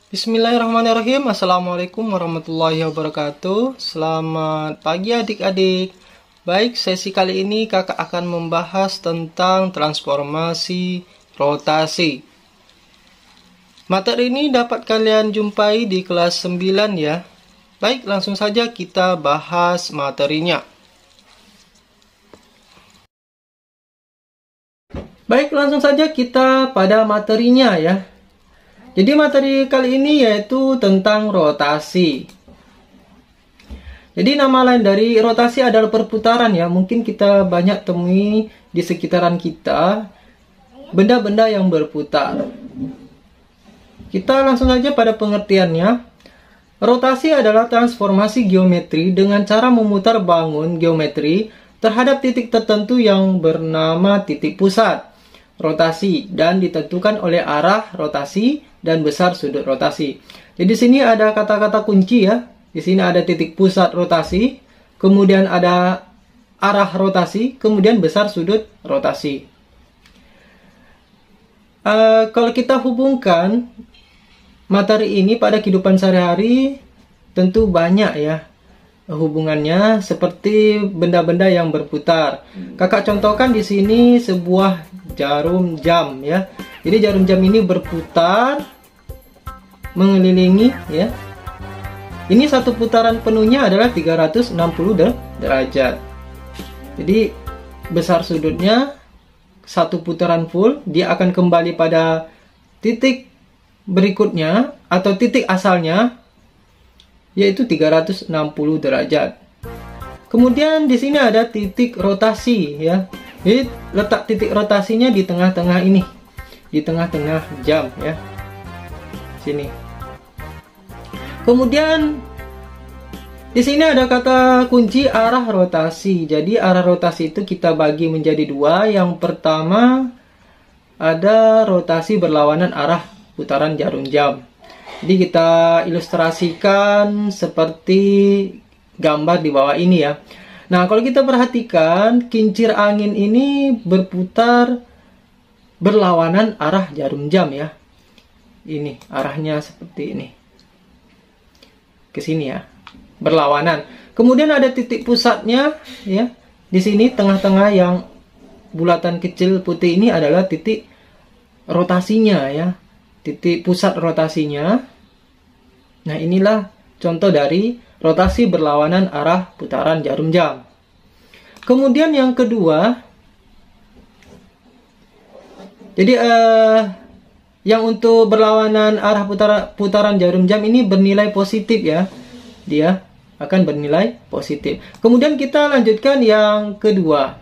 Bismillahirrahmanirrahim. Assalamualaikum warahmatullahi wabarakatuh. Selamat pagi adik-adik. Baik, sesi kali ini kakak akan membahas tentang transformasi rotasi. Materi ini dapat kalian jumpai di kelas 9 ya. Baik, langsung saja kita bahas materinya. Baik, langsung saja kita pada materinya ya. Jadi materi kali ini yaitu tentang rotasi. Jadi nama lain dari rotasi adalah perputaran ya. Mungkin kita banyak temui di sekitaran kita benda-benda yang berputar. Kita langsung saja pada pengertiannya. Rotasi adalah transformasi geometri dengan cara memutar bangun geometri terhadap titik tertentu yang bernama titik pusat rotasi dan ditentukan oleh arah rotasi dan besar sudut rotasi. Jadi di sini ada kata-kata kunci ya. Di sini ada titik pusat rotasi, kemudian ada arah rotasi, kemudian besar sudut rotasi. Kalau kita hubungkan materi ini pada kehidupan sehari-hari, tentu banyak ya hubungannya, seperti benda-benda yang berputar. Kakak contohkan di sini sebuah jarum jam ya. Jadi jarum jam ini berputar mengelilingi ya. Ini satu putaran penuhnya adalah 360 derajat. Jadi besar sudutnya satu putaran full, dia akan kembali pada titik berikutnya atau titik asalnya, yaitu 360 derajat. Kemudian di sini ada titik rotasi ya. Jadi letak titik rotasinya di tengah-tengah ini, di tengah-tengah jam ya. Sini. Kemudian di sini ada kata kunci arah rotasi. Jadi arah rotasi itu kita bagi menjadi dua. Yang pertama ada rotasi berlawanan arah putaran jarum jam. Jadi kita ilustrasikan seperti gambar di bawah ini ya. Nah, kalau kita perhatikan, kincir angin ini berputar berlawanan arah jarum jam ya. Ini arahnya seperti ini. Ke sini ya. Berlawanan. Kemudian ada titik pusatnya ya. Di sini tengah-tengah yang bulatan kecil putih ini adalah titik rotasinya ya. Titik pusat rotasinya. Nah, inilah contoh dari rotasi berlawanan arah putaran jarum jam. Kemudian yang kedua, jadi yang untuk berlawanan arah putaran jarum jam ini bernilai positif ya. Dia akan bernilai positif. Kemudian kita lanjutkan yang kedua.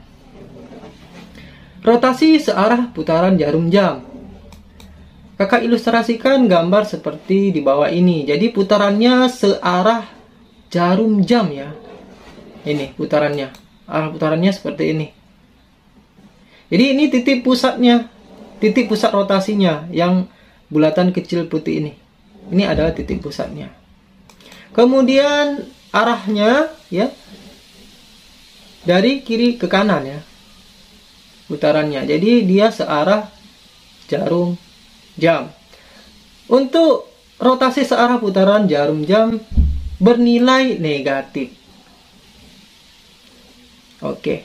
Rotasi searah putaran jarum jam. Kakak ilustrasikan gambar seperti di bawah ini. Jadi putarannya searah jarum jam ya. Ini putarannya. Arah putarannya seperti ini. Jadi ini titik pusatnya. Titik pusat rotasinya yang bulatan kecil putih ini. Ini adalah titik pusatnya. Kemudian arahnya ya dari kiri ke kanan ya. Putarannya. Jadi dia searah jarum jam. Untuk rotasi searah putaran jarum jam bernilai negatif. Oke,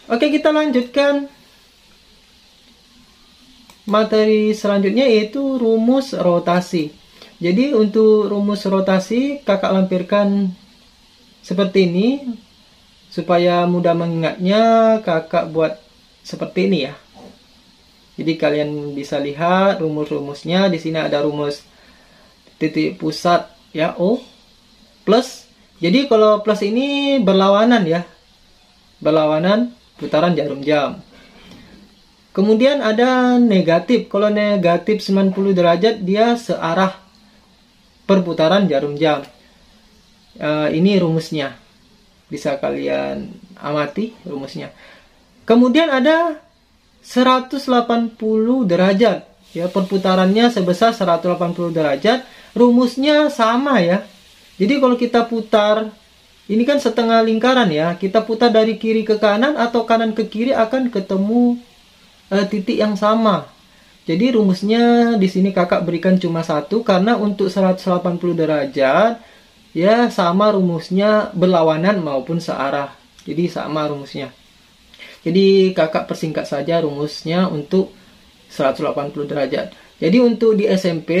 kita lanjutkan materi selanjutnya, yaitu rumus rotasi. Jadi untuk rumus rotasi kakak lampirkan seperti ini. Supaya mudah mengingatnya, kakak buat seperti ini ya. Jadi kalian bisa lihat rumus-rumusnya. Di sini ada rumus titik pusat ya, O plus. Jadi kalau plus ini berlawanan ya. Berlawanan putaran jarum jam. Kemudian ada negatif. Kalau negatif 90 derajat dia searah perputaran jarum jam. Ini rumusnya. Bisa kalian amati rumusnya. Kemudian ada 180 derajat ya, perputarannya sebesar 180 derajat. Rumusnya sama ya. Jadi kalau kita putar, ini kan setengah lingkaran ya, kita putar dari kiri ke kanan atau kanan ke kiri akan ketemu titik yang sama. Jadi rumusnya di sini kakak berikan cuma satu, karena untuk 180 derajat ya sama rumusnya berlawanan maupun searah. Jadi sama rumusnya. Jadi kakak persingkat saja rumusnya untuk 180 derajat. Jadi untuk di SMP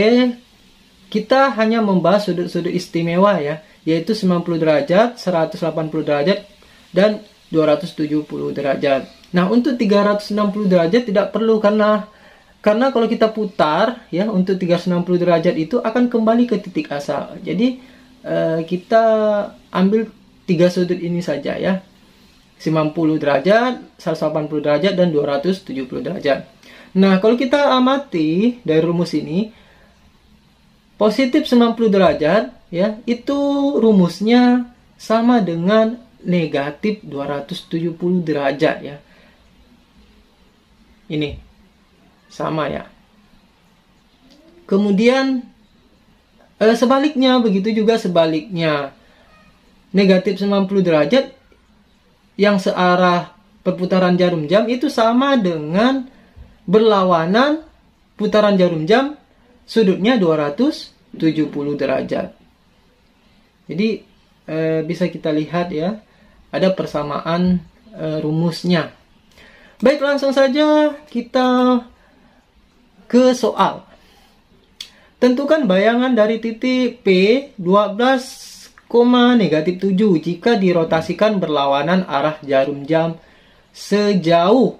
kita hanya membahas sudut-sudut istimewa ya, yaitu 90 derajat, 180 derajat, dan 270 derajat. Nah, untuk 360 derajat tidak perlu, karena kalau kita putar ya untuk 360 derajat itu akan kembali ke titik asal. Jadi kita ambil 3 sudut ini saja ya. 90 derajat, 180 derajat, dan 270 derajat. Nah, kalau kita amati dari rumus ini, positif 90 derajat ya, itu rumusnya sama dengan negatif 270 derajat ya. Ini sama ya. Kemudian sebaliknya, begitu juga sebaliknya. Negatif 90 derajat yang searah perputaran jarum jam itu sama dengan berlawanan putaran jarum jam, sudutnya 270 derajat. Jadi bisa kita lihat ya, ada persamaan rumusnya. Baik, langsung saja kita ke soal. Tentukan bayangan dari titik P 12, negatif 7 jika dirotasikan berlawanan arah jarum jam sejauh.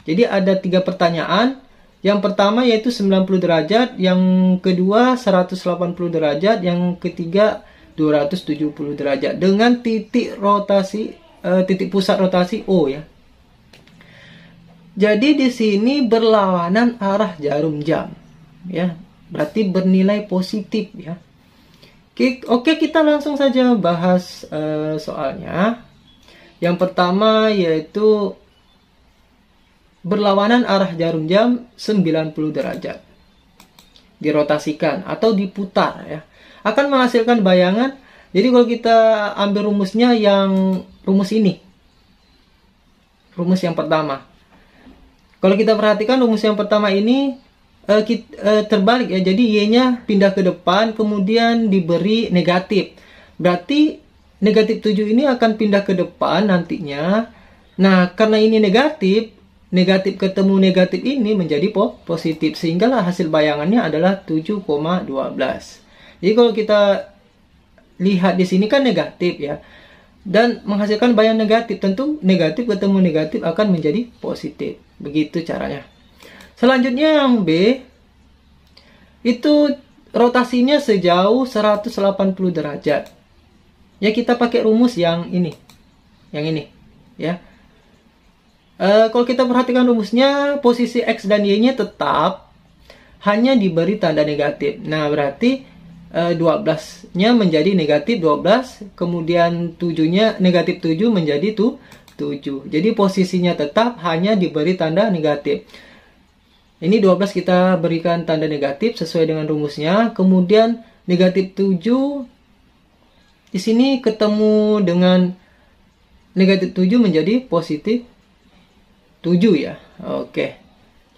Jadi ada 3 pertanyaan. Yang pertama yaitu 90 derajat, yang kedua 180 derajat, yang ketiga 270 derajat dengan titik rotasi titik pusat rotasi O ya. Jadi di sini berlawanan arah jarum jam ya, berarti bernilai positif ya. Oke, kita langsung saja bahas soalnya. Yang pertama yaitu berlawanan arah jarum jam 90 derajat. Dirotasikan atau diputar ya, akan menghasilkan bayangan. Jadi kalau kita ambil rumusnya, yang rumus ini, rumus yang pertama. Kalau kita perhatikan rumus yang pertama ini terbalik ya. Jadi Y-nya pindah ke depan, kemudian diberi negatif. Berarti negatif 7 ini akan pindah ke depan nantinya. Nah, karena ini negatif ketemu negatif ini menjadi positif, sehinggalah hasil bayangannya adalah 7,12. Jadi kalau kita lihat di sini kan negatif ya, dan menghasilkan bayangan negatif, tentu negatif ketemu negatif akan menjadi positif. Begitu caranya. Selanjutnya yang B, itu rotasinya sejauh 180 derajat. Ya, kita pakai rumus yang ini. Yang ini ya. Kalau kita perhatikan rumusnya, posisi X dan Y-nya tetap, hanya diberi tanda negatif. Nah, berarti 12-nya menjadi negatif 12, kemudian 7-nya negatif 7 menjadi 7. Jadi posisinya tetap, hanya diberi tanda negatif. Ini 12 kita berikan tanda negatif sesuai dengan rumusnya. Kemudian negatif 7 di sini ketemu dengan negatif 7 menjadi positif 7 ya. Oke.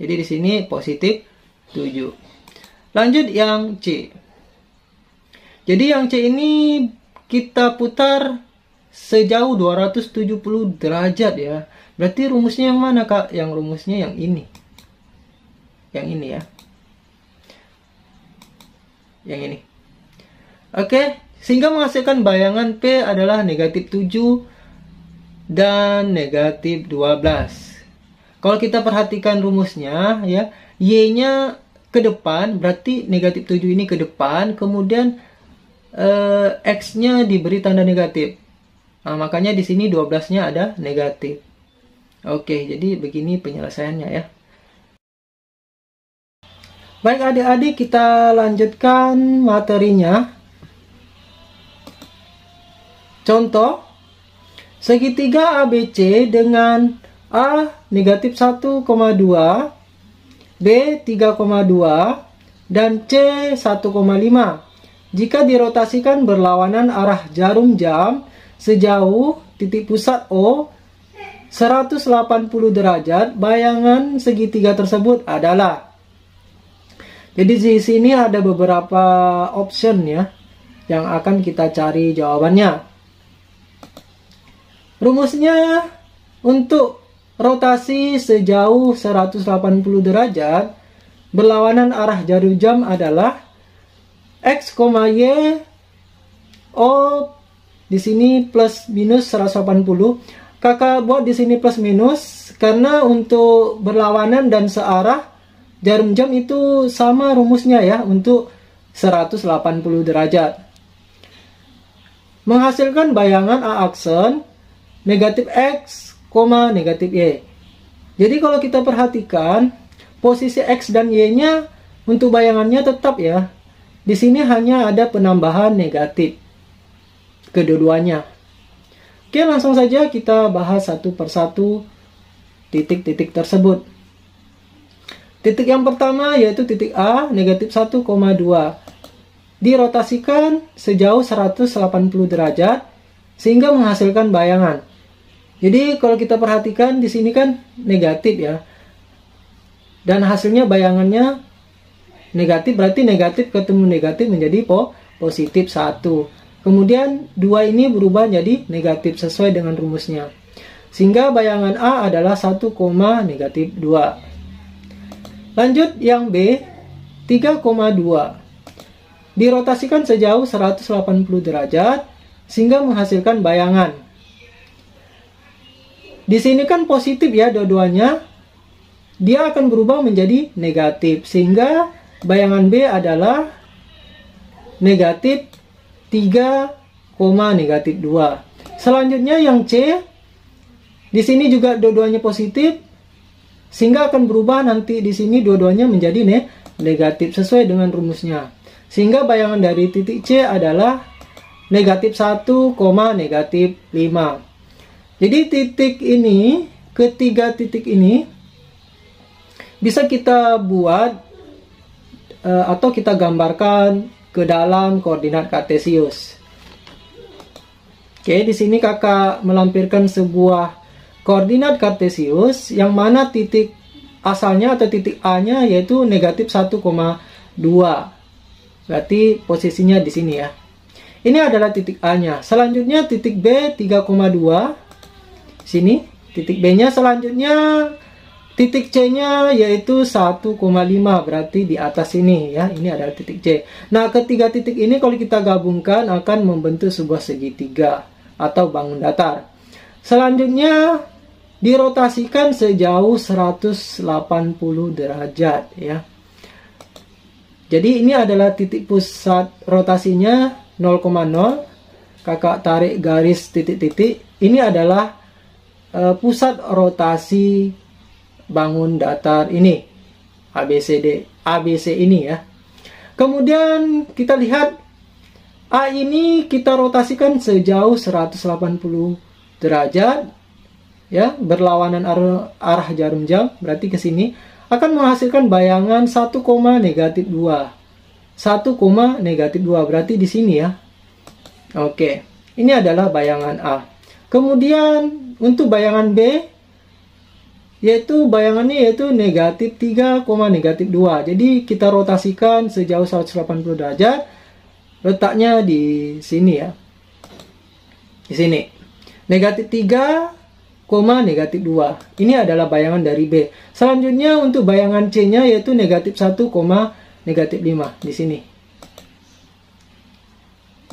Jadi di sini positif 7. Lanjut yang C. Jadi yang C ini kita putar sejauh 270 derajat ya. Berarti rumusnya yang mana, Kak? Yang rumusnya yang ini. Yang ini ya. Yang ini. Oke, sehingga menghasilkan bayangan P adalah negatif 7 dan negatif 12. Kalau kita perhatikan rumusnya ya, Y-nya ke depan, berarti negatif 7 ini ke depan, kemudian X-nya diberi tanda negatif. Nah, makanya di sini 12-nya ada negatif. Oke, jadi begini penyelesaiannya ya. Baik adik-adik, kita lanjutkan materinya. Contoh, segitiga ABC dengan A negatif 1,2, B 3,2, dan C 1,5. Jika dirotasikan berlawanan arah jarum jam sejauh titik pusat O 180 derajat, bayangan segitiga tersebut adalah. Jadi di sini ada beberapa option ya yang akan kita cari jawabannya. Rumusnya untuk rotasi sejauh 180 derajat berlawanan arah jarum jam adalah X, Y, O di sini plus minus 180. Kakak buat di sini plus minus karena untuk berlawanan dan searah jarum jam itu sama rumusnya ya untuk 180 derajat. Menghasilkan bayangan A aksen negatif X, negatif Y. Jadi kalau kita perhatikan posisi X dan Y-nya untuk bayangannya tetap ya. Di sini hanya ada penambahan negatif kedua-duanya. Oke, langsung saja kita bahas satu persatu titik-titik tersebut. Titik yang pertama yaitu titik A negatif 1,2. Dirotasikan sejauh 180 derajat sehingga menghasilkan bayangan. Jadi kalau kita perhatikan di sini kan negatif ya. Dan hasilnya bayangannya negatif, berarti negatif ketemu negatif menjadi positif 1. Kemudian 2 ini berubah jadi negatif sesuai dengan rumusnya. Sehingga bayangan A adalah 1, negatif 2. Lanjut yang B 3,2. Dirotasikan sejauh 180 derajat sehingga menghasilkan bayangan. Di sini kan positif ya dua-duanya. Dia akan berubah menjadi negatif sehingga bayangan B adalah negatif 3, negatif 2. Selanjutnya yang C. Di sini juga dua-duanya positif sehingga akan berubah nanti di sini dua-duanya menjadi negatif sesuai dengan rumusnya. Sehingga bayangan dari titik C adalah negatif 1, negatif 5. Jadi titik ini, ketiga titik ini bisa kita buat atau kita gambarkan ke dalam koordinat kartesius. Oke, di sini kakak melampirkan sebuah koordinat kartesius yang mana titik asalnya atau titik A-nya yaitu negatif 1,2. Berarti posisinya di sini ya. Ini adalah titik A-nya. Selanjutnya titik B 3,2. Sini titik B-nya. Selanjutnya titik C-nya yaitu 1,5, berarti di atas ini ya. Ini adalah titik C. Nah, ketiga titik ini kalau kita gabungkan akan membentuk sebuah segitiga atau bangun datar. Selanjutnya dirotasikan sejauh 180 derajat ya. Jadi ini adalah titik pusat rotasinya 0,0. Kakak tarik garis titik-titik. Ini adalah pusat rotasi bangun datar ini, ABC ini ya. Kemudian kita lihat A ini kita rotasikan sejauh 180 derajat ya, berlawanan arah jarum jam, berarti ke sini akan menghasilkan bayangan 1, negatif 2. 1, negatif 2 berarti di sini ya. Oke, ini adalah bayangan A. Kemudian untuk bayangan B yaitu bayangannya yaitu negatif 3, negatif 2. Jadi kita rotasikan sejauh 180 derajat. Letaknya di sini ya. Di sini. Negatif 3, negatif 2. Ini adalah bayangan dari B. Selanjutnya untuk bayangan C-nya yaitu negatif 1, negatif 5 di sini.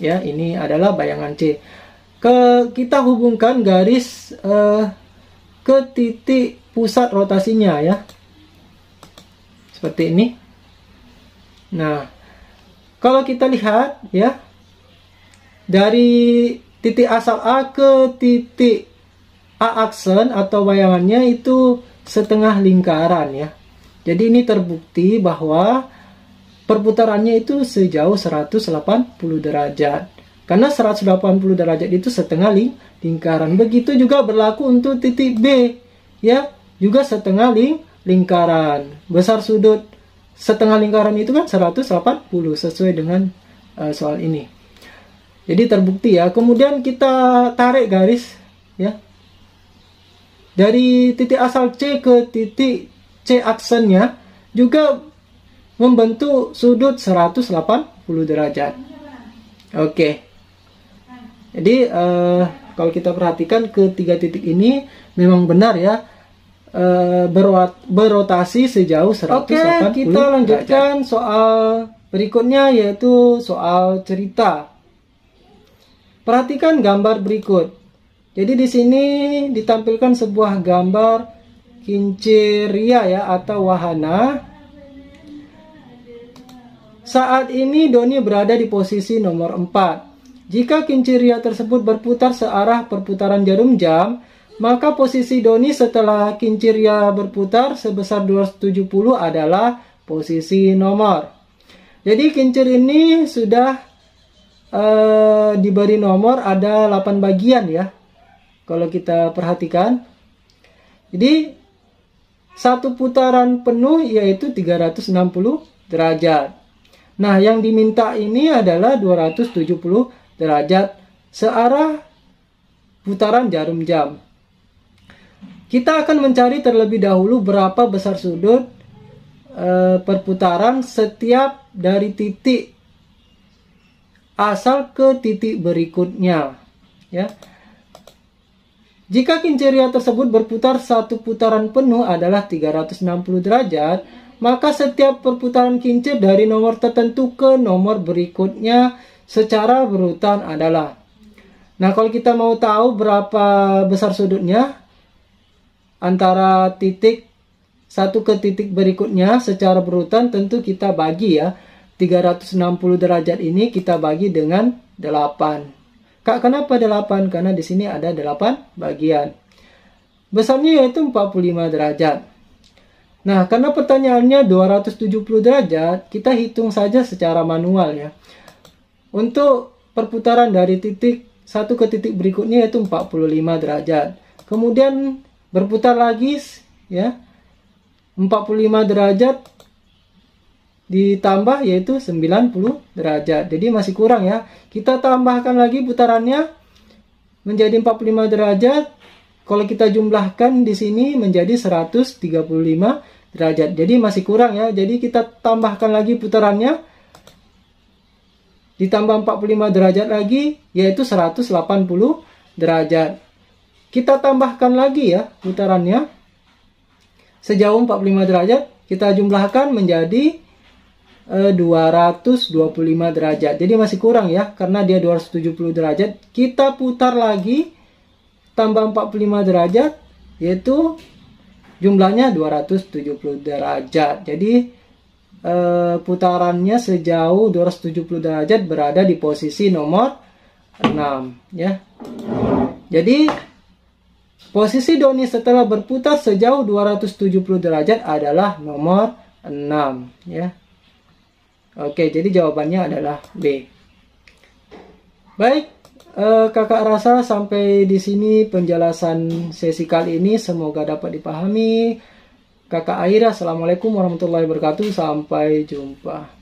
Ya, ini adalah bayangan C. Kita hubungkan garis ke titik pusat rotasinya ya. Seperti ini. Nah, kalau kita lihat ya, dari titik asal A ke titik A aksen atau bayangannya itu setengah lingkaran ya. Jadi ini terbukti bahwa perputarannya itu sejauh 180 derajat. Karena 180 derajat itu setengah lingkaran. Begitu juga berlaku untuk titik B. Ya, juga setengah lingkaran. Besar sudut setengah lingkaran itu kan 180 sesuai dengan soal ini. Jadi terbukti ya. Kemudian kita tarik garis ya. Dari titik asal C ke titik C aksennya juga membentuk sudut 180 derajat. Oke. Jadi kalau kita perhatikan ketiga titik ini memang benar ya, berotasi sejauh 180 Oke, kita lanjutkan derajat. Soal berikutnya yaitu soal cerita. Perhatikan gambar berikut. Jadi di sini ditampilkan sebuah gambar kincir ria ya atau wahana. Saat ini Doni berada di posisi nomor 4. Jika kincir ria tersebut berputar searah perputaran jarum jam, maka posisi Doni setelah kincir ria berputar sebesar 270 adalah posisi nomor. Jadi kincir ini sudah diberi nomor, ada 8 bagian ya. Kalau kita perhatikan. Jadi satu putaran penuh yaitu 360 derajat. Nah, yang diminta ini adalah 270 derajat searah putaran jarum jam. Kita akan mencari terlebih dahulu berapa besar sudut perputaran setiap dari titik asal ke titik berikutnya. Ya. Jika kincir ria tersebut berputar satu putaran penuh adalah 360 derajat, maka setiap perputaran kincir dari nomor tertentu ke nomor berikutnya secara berurutan adalah. Nah, kalau kita mau tahu berapa besar sudutnya antara titik satu ke titik berikutnya secara berurutan, tentu kita bagi ya. 360 derajat ini kita bagi dengan 8. Kak, kenapa 8? Karena di sini ada 8 bagian. Besarnya yaitu 45 derajat. Nah, karena pertanyaannya 270 derajat, kita hitung saja secara manual ya. Untuk perputaran dari titik satu ke titik berikutnya yaitu 45 derajat. Kemudian berputar lagi ya. 45 derajat ditambah yaitu 90 derajat. Jadi masih kurang ya. Kita tambahkan lagi putarannya menjadi 45 derajat. Kalau kita jumlahkan di sini menjadi 135 derajat. Jadi masih kurang ya. Jadi kita tambahkan lagi putarannya. Ditambah 45 derajat lagi yaitu 180 derajat. Kita tambahkan lagi ya putarannya. Sejauh 45 derajat kita jumlahkan menjadi 225 derajat. Jadi masih kurang ya, karena dia 270 derajat. Kita putar lagi tambah 45 derajat yaitu jumlahnya 270 derajat. Jadi putarannya sejauh 270 derajat berada di posisi nomor 6 ya. Jadi posisi Doni setelah berputar sejauh 270 derajat adalah nomor 6 ya. Oke, jadi jawabannya adalah B. Baik, kakak rasa sampai di sini penjelasan sesi kali ini semoga dapat dipahami. Kakak Aira, assalamualaikum warahmatullahi wabarakatuh. Sampai jumpa.